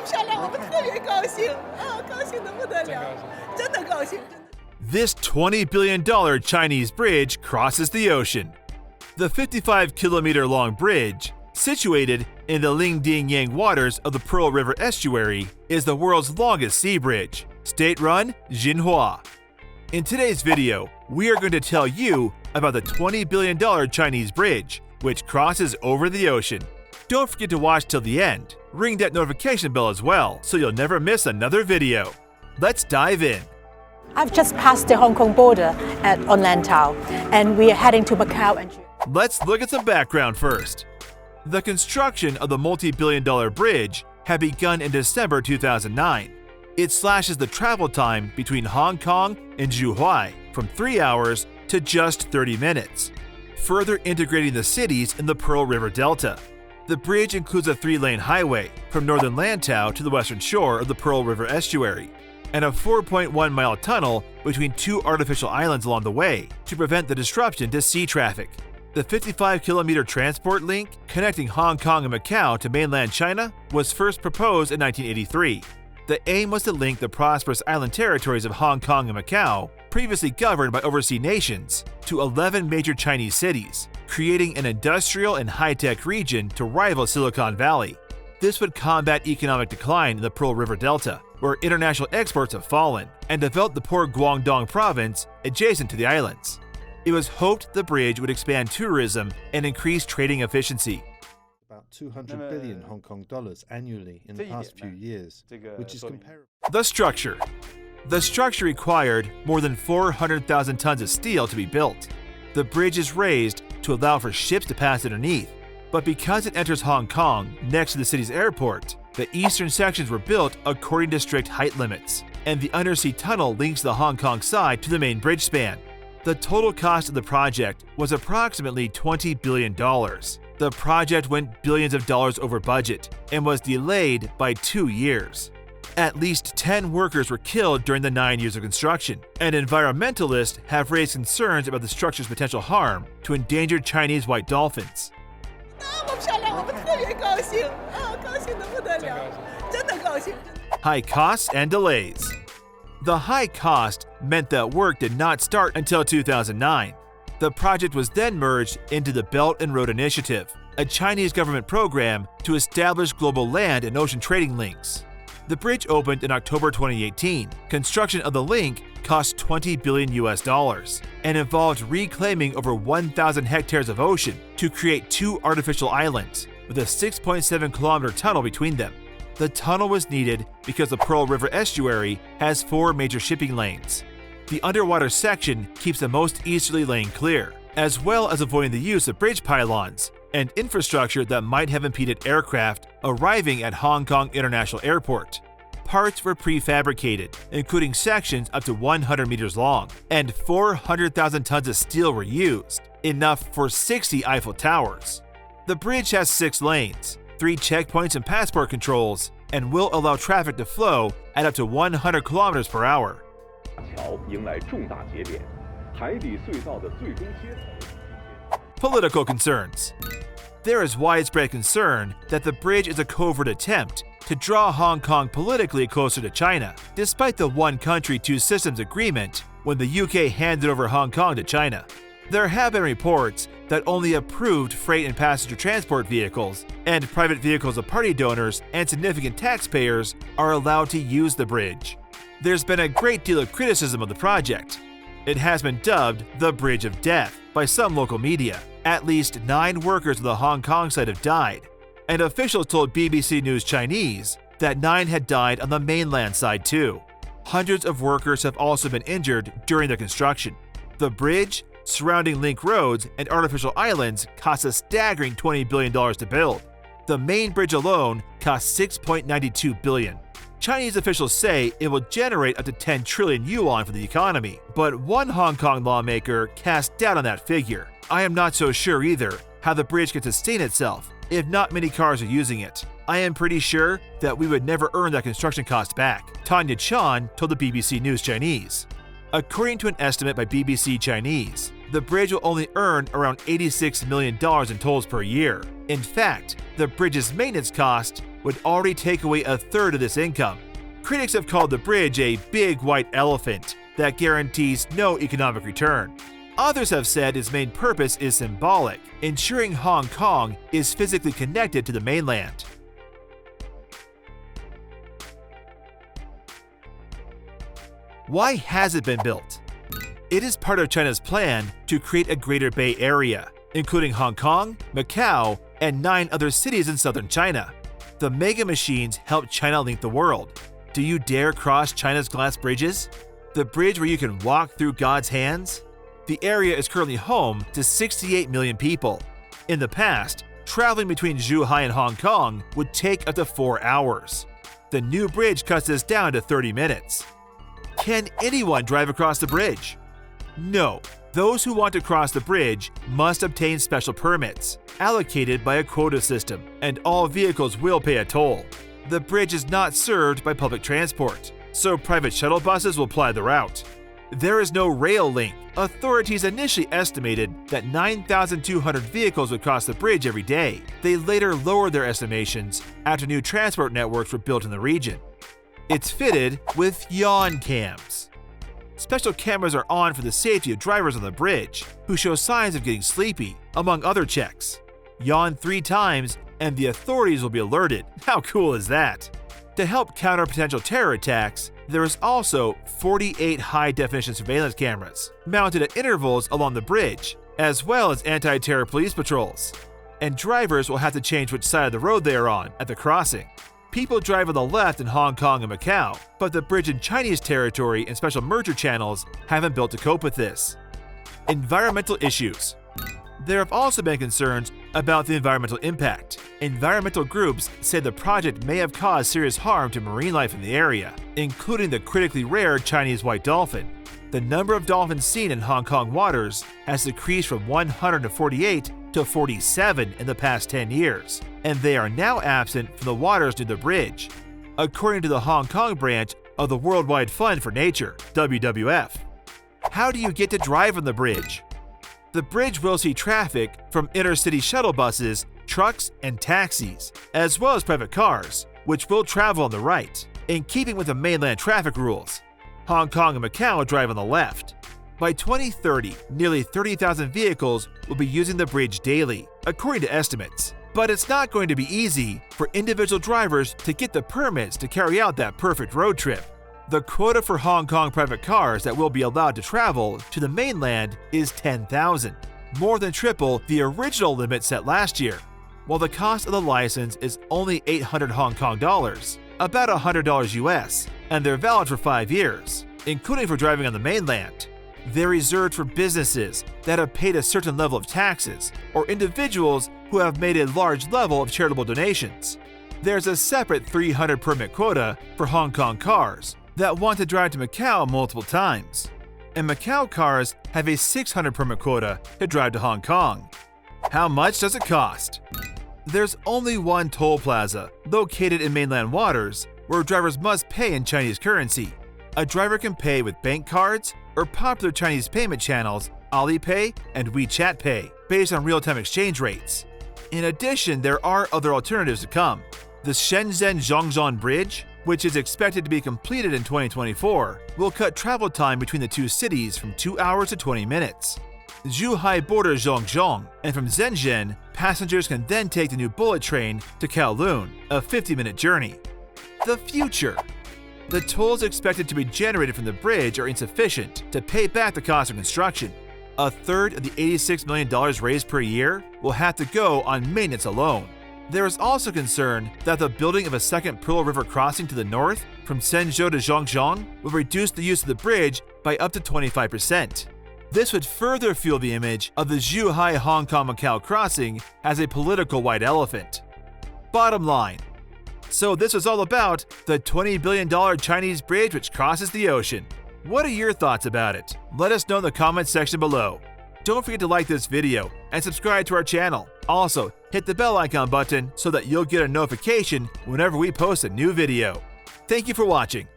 漂亮，我们特别高兴啊，高兴得不得了，真的高兴，真的。This $20 billion Chinese bridge crosses the ocean. The 55-kilometer-long bridge, situated in the Lingding-Yang waters of the Pearl River estuary, is the world's longest sea bridge, state-run Jinhua. In today's video, we are going to tell you about the $20 billion Chinese bridge, which crosses over the ocean. Don't forget to watch till the end. Ring that notification bell as well, so you'll never miss another video. Let's dive in. I've just passed the Hong Kong border on Lantau, and we are heading to Macau and Let's look at some background first. The construction of the multi-billion-dollar bridge had begun in December 2009. It slashes the travel time between Hong Kong and Zhuhai from 3 hours to just 30 minutes, further integrating the cities in the Pearl River Delta. The bridge includes a 3-lane highway from northern Lantau to the western shore of the Pearl River estuary, and a 4.1-mile tunnel between 2 artificial islands along the way to prevent the disruption to sea traffic. The 55-kilometer transport link connecting Hong Kong and Macau to mainland China was first proposed in 1983. The aim was to link the prosperous island territories of Hong Kong and Macau, previously governed by overseas nations, to 11 major Chinese cities, creating an industrial and high-tech region to rival Silicon Valley. This would combat economic decline in the Pearl River Delta, where international exports have fallen, and develop the poor Guangdong province adjacent to the islands. It was hoped the bridge would expand tourism and increase trading efficiency. About 200 billion Hong Kong dollars annually in the past few years, which is comparable. The structure. The structure required more than 400,000 tons of steel to be built. The bridge is raised to allow for ships to pass underneath, but because it enters Hong Kong next to the city's airport, the eastern sections were built according to strict height limits, and the undersea tunnel links the Hong Kong side to the main bridge span. The total cost of the project was approximately $20 billion. The project went billions of dollars over budget and was delayed by 2 years. At least 10 workers were killed during the 9 years of construction, and environmentalists have raised concerns about the structure's potential harm to endangered Chinese white dolphins. 那么漂亮，我们特别高兴啊，高兴得不得了，真的高兴，真的。 High costs and delays. The high cost meant that work did not start until 2009. The project was then merged into the Belt and Road Initiative, a Chinese government program to establish global land and ocean trading links. The bridge opened in October 2018. Construction of the link cost $20 billion and involved reclaiming over 1,000 hectares of ocean to create 2 artificial islands with a 6.7-kilometer tunnel between them. The tunnel was needed because the Pearl River estuary has 4 major shipping lanes. The underwater section keeps the most easterly lane clear, as well as avoiding the use of bridge pylons and infrastructure that might have impeded aircraft arriving at Hong Kong International Airport. Parts were prefabricated, including sections up to 100 meters long, and 400,000 tons of steel were used, enough for 60 Eiffel Towers. The bridge has 6 lanes, 3 checkpoints and passport controls, and will allow traffic to flow at up to 100 kilometers per hour. 桥迎来重大节点，海底隧道的最终切口。 Political concerns. There is widespread concern that the bridge is a covert attempt to draw Hong Kong politically closer to China, despite the one country, two systems agreement when the UK handed over Hong Kong to China. There have been reports that only approved freight and passenger transport vehicles and private vehicles of party donors and significant taxpayers are allowed to use the bridge. There's been a great deal of criticism of the project. It has been dubbed the Bridge of Death by some local media. At least 9 workers of the Hong Kong side have died, and officials told BBC News Chinese that 9 had died on the mainland side too. Hundreds of workers have also been injured during the construction. The bridge, surrounding link roads, and artificial islands cost a staggering $20 billion to build. The main bridge alone cost $6.92 billion. Chinese officials say it will generate up to 10 trillion yuan for the economy, but one Hong Kong lawmaker cast doubt on that figure. I am not so sure either how the bridge can sustain itself if not many cars are using it. I am pretty sure that we would never earn that construction cost back, Tanya Chan told the BBC News Chinese. According to an estimate by BBC Chinese, the bridge will only earn around $86 million in tolls per year. In fact, the bridge's maintenance cost would already take away a third of this income. Critics have called the bridge a big white elephant that guarantees no economic return. Others have said its main purpose is symbolic, ensuring Hong Kong is physically connected to the mainland. Why has it been built? It is part of China's plan to create a Greater Bay Area, including Hong Kong, Macau, and 9 other cities in southern China. The mega machines help China link the world. Do you dare cross China's glass bridges? The bridge where you can walk through God's hands? The area is currently home to 68 million people. In the past, traveling between Zhuhai and Hong Kong would take up to 4 hours. The new bridge cuts this down to 30 minutes. Can anyone drive across the bridge? No. Those who want to cross the bridge must obtain special permits, allocated by a quota system, and all vehicles will pay a toll. The bridge is not served by public transport, so private shuttle buses will ply the route. There is no rail link. Authorities initially estimated that 9,200 vehicles would cross the bridge every day. They later lowered their estimations after new transport networks were built in the region. It's fitted with yawn cams. Special cameras are on for the safety of drivers on the bridge who show signs of getting sleepy, among other checks. Yawn 3 times and the authorities will be alerted. How cool is that? To help counter potential terror attacks, there is also 48 high-definition surveillance cameras mounted at intervals along the bridge, as well as anti-terror police patrols. And drivers will have to change which side of the road they are on at the crossing. People drive on the left in Hong Kong and Macau, but the bridge in Chinese territory and special merger channels haven't built to cope with this. Environmental issues. There have also been concerns about the environmental impact. Environmental groups say the project may have caused serious harm to marine life in the area, including the critically rare Chinese white dolphin. The number of dolphins seen in Hong Kong waters has decreased from 148 to 47 in the past 10 years, and they are now absent from the waters near the bridge, according to the Hong Kong branch of the Worldwide Fund for Nature, WWF. How do you get to drive on the bridge? The bridge will see traffic from intercity shuttle buses, trucks, and taxis, as well as private cars, which will travel on the right, in keeping with the mainland traffic rules. Hong Kong and Macau drive on the left. By 2030, nearly 30,000 vehicles will be using the bridge daily, according to estimates. But it's not going to be easy for individual drivers to get the permits to carry out that perfect road trip. The quota for Hong Kong private cars that will be allowed to travel to the mainland is 10,000, more than triple the original limit set last year. While the cost of the license is only 800 Hong Kong dollars, about $100 US, and they're valid for 5 years, including for driving on the mainland. They're reserved for businesses that have paid a certain level of taxes or individuals who have made a large level of charitable donations. There's a separate 300 permit quota for Hong Kong cars that want to drive to Macau multiple times, and Macau cars have a 600 permit quota to drive to Hong Kong. How much does it cost? There's only one toll plaza located in mainland waters where drivers must pay in Chinese currency. A driver can pay with bank cards or popular Chinese payment channels Alipay and WeChat Pay based on real-time exchange rates. In addition, there are other alternatives to come. The Shenzhen-Zhongzhou Bridge, which is expected to be completed in 2024, will cut travel time between the two cities from 2 hours to 20 minutes. Zhuhai borders Zhongzhou, and from Shenzhen, passengers can then take the new bullet train to Kowloon, a 50-minute journey. The future. The tolls expected to be generated from the bridge are insufficient to pay back the cost of construction. A third of the $86 million raised per year will have to go on maintenance alone. There is also concern that the building of a second Pearl River crossing to the north from Shenzhou to Zhongzhou will reduce the use of the bridge by up to 25%. This would further fuel the image of the Zhuhai Hong Kong-Macau crossing as a political white elephant. Bottom line. So this was all about the $20 billion Chinese bridge which crosses the ocean. What are your thoughts about it? Let us know in the comments section below. Don't forget to like this video and subscribe to our channel. Also, hit the bell icon button so that you'll get a notification whenever we post a new video. Thank you for watching.